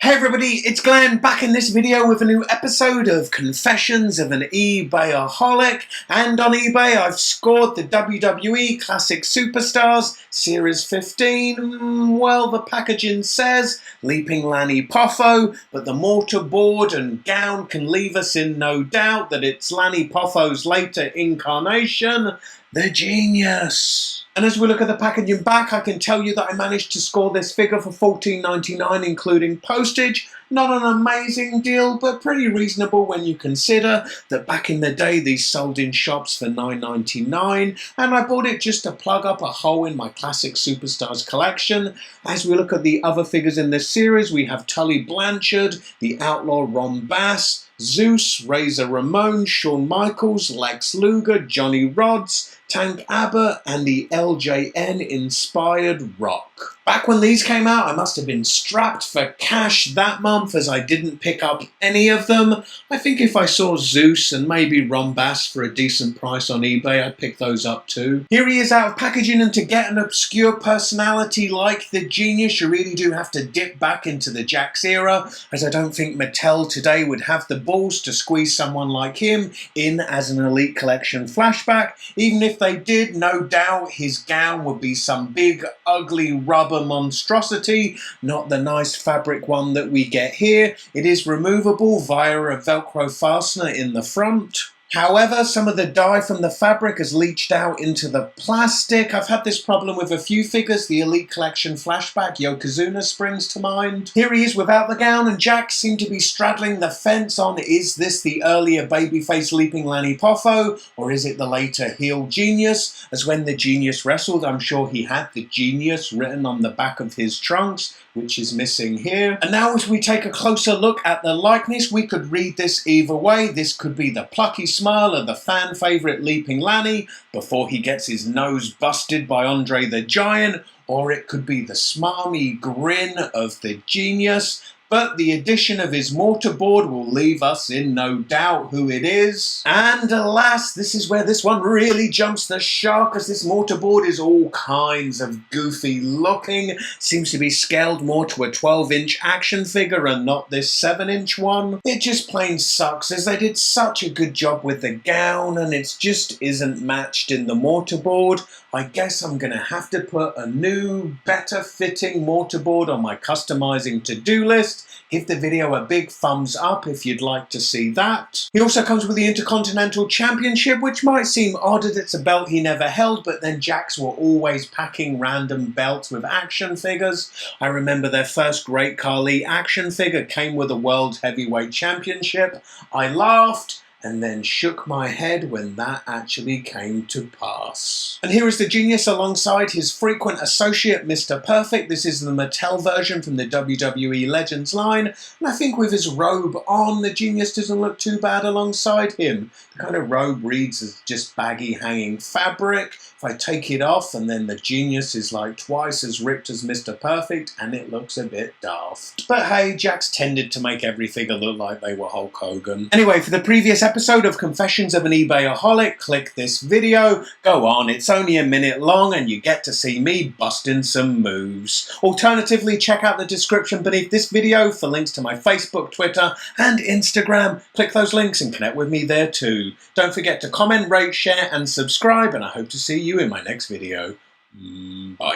Hey everybody, it's Glenn back in this video with a new episode of Confessions of an Ebayaholic, and on eBay I've scored the WWE Classic Superstars Series 15. Well, the packaging says Leaping Lanny Poffo, but the mortarboard and gown can leave us in no doubt that it's Lanny Poffo's later incarnation, the Genius. And as we look at the packaging back, I can tell you that I managed to score this figure for $14.99 including postage. Not an amazing deal, but pretty reasonable when you consider that back in the day these sold in shops for $9.99, and I bought it just to plug up a hole in my Classic Superstars collection. As we look at the other figures in this series, we have Tully Blanchard, the Outlaw Ron Bass, Zeus, Razor Ramon, Shawn Michaels, Lex Luger, Johnny Rodz, Tank Abbott, and the LJN-inspired Rock. Back when these came out, I must have been strapped for cash that month as I didn't pick up any of them. I think if I saw Zeus and maybe Ron Bass for a decent price on eBay, I'd pick those up too. Here he is out of packaging, and to get an obscure personality like the Genius, you really do have to dip back into the Jakks era, as I don't think Mattel today would have the balls to squeeze someone like him in as an Elite Collection flashback. Even if they did, no doubt his gown would be some big, ugly rubber monstrosity, not the nice fabric one that we get here. It is removable via a Velcro fastener in the front. However, some of the dye from the fabric has leached out into the plastic. I've had this problem with a few figures. The Elite Collection flashback, Yokozuna, springs to mind. Here he is without the gown, and Jakks seem to be straddling the fence on, is this the earlier babyface Leaping Lanny Poffo, or is it the later heel Genius? As when the Genius wrestled, I'm sure he had the Genius written on the back of his trunks, which is missing here. And now as we take a closer look at the likeness, we could read this either way. This could be the plucky smile of the fan favourite Leaping Lanny before he gets his nose busted by Andre the Giant, or it could be the smarmy grin of the Genius. But the addition of his mortarboard will leave us in no doubt who it is. And alas, this is where this one really jumps the shark, as this mortarboard is all kinds of goofy looking. Seems to be scaled more to a 12-inch action figure and not this 7-inch one. It just plain sucks, as they did such a good job with the gown and it just isn't matched in the mortarboard. I guess I'm going to have to put a new, better fitting mortarboard on my customizing to-do list. Give the video a big thumbs up if you'd like to see that. He also comes with the Intercontinental Championship, which might seem odd as it's a belt he never held, but then Jakks were always packing random belts with action figures. I remember their first Great Khali action figure came with a World Heavyweight Championship. I laughed and then shook my head when that actually came to pass. And here is the Genius alongside his frequent associate, Mr. Perfect. This is the Mattel version from the WWE Legends line, and I think with his robe on, the Genius doesn't look too bad alongside him. The kind of robe reads as just baggy hanging fabric. If I take it off, and then the Genius is like twice as ripped as Mr. Perfect, and it looks a bit daft. But hey, Jakks tended to make every figure look like they were Hulk Hogan. Anyway, for the previous episode of Confessions of an Ebayaholic, click this video. Go on, it's only a minute long and you get to see me busting some moves. Alternatively, check out the description beneath this video for links to my Facebook, Twitter and Instagram. Click those links and connect with me there too. Don't forget to comment, rate, share and subscribe, and I hope to see you in my next video. Bye.